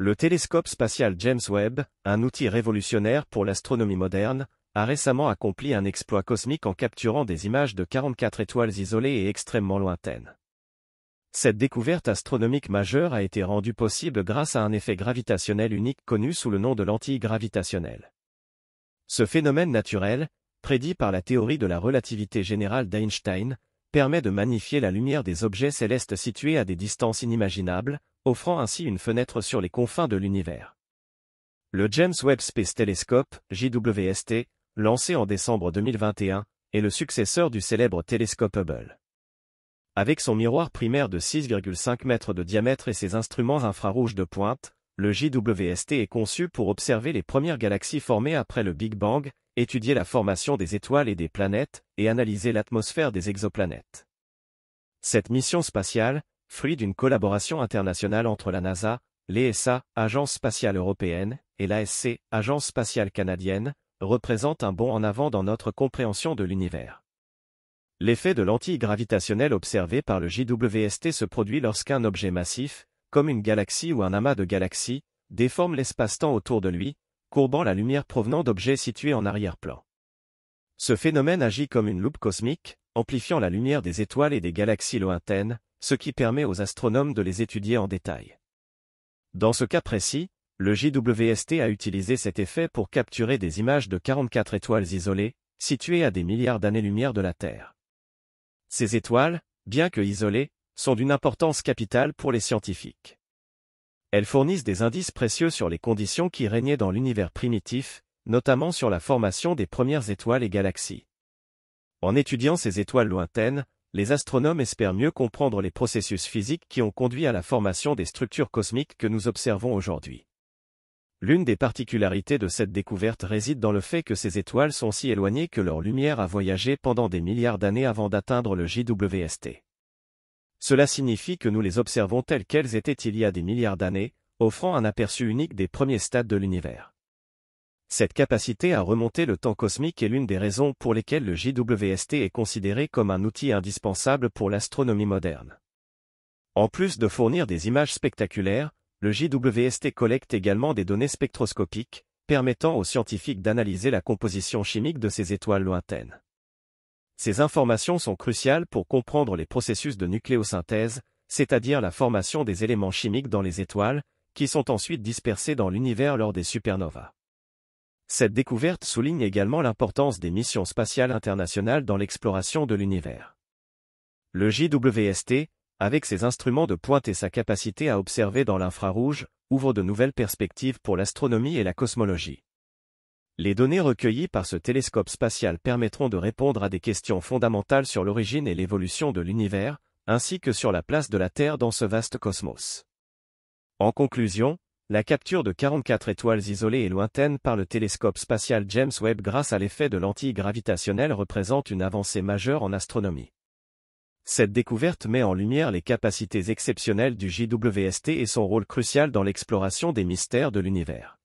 Le télescope spatial James Webb, un outil révolutionnaire pour l'astronomie moderne, a récemment accompli un exploit cosmique en capturant des images de 44 étoiles isolées et extrêmement lointaines. Cette découverte astronomique majeure a été rendue possible grâce à un effet gravitationnel unique connu sous le nom de lentille gravitationnelle. Ce phénomène naturel, prédit par la théorie de la relativité générale d'Einstein, permet de magnifier la lumière des objets célestes situés à des distances inimaginables, offrant ainsi une fenêtre sur les confins de l'univers. Le James Webb Space Telescope, JWST, lancé en décembre 2021, est le successeur du célèbre télescope Hubble. Avec son miroir primaire de 6,5 mètres de diamètre et ses instruments infrarouges de pointe, le JWST est conçu pour observer les premières galaxies formées après le Big Bang, étudier la formation des étoiles et des planètes, et analyser l'atmosphère des exoplanètes. Cette mission spatiale, fruit d'une collaboration internationale entre la NASA, l'ESA, Agence spatiale européenne, et l'ASC, Agence spatiale canadienne, représente un bond en avant dans notre compréhension de l'univers. L'effet de lentille gravitationnelle observé par le JWST se produit lorsqu'un objet massif, comme une galaxie ou un amas de galaxies, déforme l'espace-temps autour de lui, courbant la lumière provenant d'objets situés en arrière-plan. Ce phénomène agit comme une loupe cosmique, amplifiant la lumière des étoiles et des galaxies lointaines, ce qui permet aux astronomes de les étudier en détail. Dans ce cas précis, le JWST a utilisé cet effet pour capturer des images de 44 étoiles isolées, situées à des milliards d'années-lumière de la Terre. Ces étoiles, bien que isolées, sont d'une importance capitale pour les scientifiques. Elles fournissent des indices précieux sur les conditions qui régnaient dans l'univers primitif, notamment sur la formation des premières étoiles et galaxies. En étudiant ces étoiles lointaines, les astronomes espèrent mieux comprendre les processus physiques qui ont conduit à la formation des structures cosmiques que nous observons aujourd'hui. L'une des particularités de cette découverte réside dans le fait que ces étoiles sont si éloignées que leur lumière a voyagé pendant des milliards d'années avant d'atteindre le JWST. Cela signifie que nous les observons telles qu'elles étaient il y a des milliards d'années, offrant un aperçu unique des premiers stades de l'univers. Cette capacité à remonter le temps cosmique est l'une des raisons pour lesquelles le JWST est considéré comme un outil indispensable pour l'astronomie moderne. En plus de fournir des images spectaculaires, le JWST collecte également des données spectroscopiques, permettant aux scientifiques d'analyser la composition chimique de ces étoiles lointaines. Ces informations sont cruciales pour comprendre les processus de nucléosynthèse, c'est-à-dire la formation des éléments chimiques dans les étoiles, qui sont ensuite dispersés dans l'univers lors des supernovas. Cette découverte souligne également l'importance des missions spatiales internationales dans l'exploration de l'univers. Le JWST, avec ses instruments de pointe et sa capacité à observer dans l'infrarouge, ouvre de nouvelles perspectives pour l'astronomie et la cosmologie. Les données recueillies par ce télescope spatial permettront de répondre à des questions fondamentales sur l'origine et l'évolution de l'univers, ainsi que sur la place de la Terre dans ce vaste cosmos. En conclusion, la capture de 44 étoiles isolées et lointaines par le télescope spatial James Webb grâce à l'effet de lentille gravitationnelle représente une avancée majeure en astronomie. Cette découverte met en lumière les capacités exceptionnelles du JWST et son rôle crucial dans l'exploration des mystères de l'univers.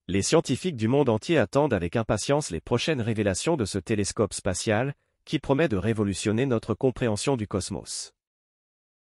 Les scientifiques du monde entier attendent avec impatience les prochaines révélations de ce télescope spatial, qui promet de révolutionner notre compréhension du cosmos.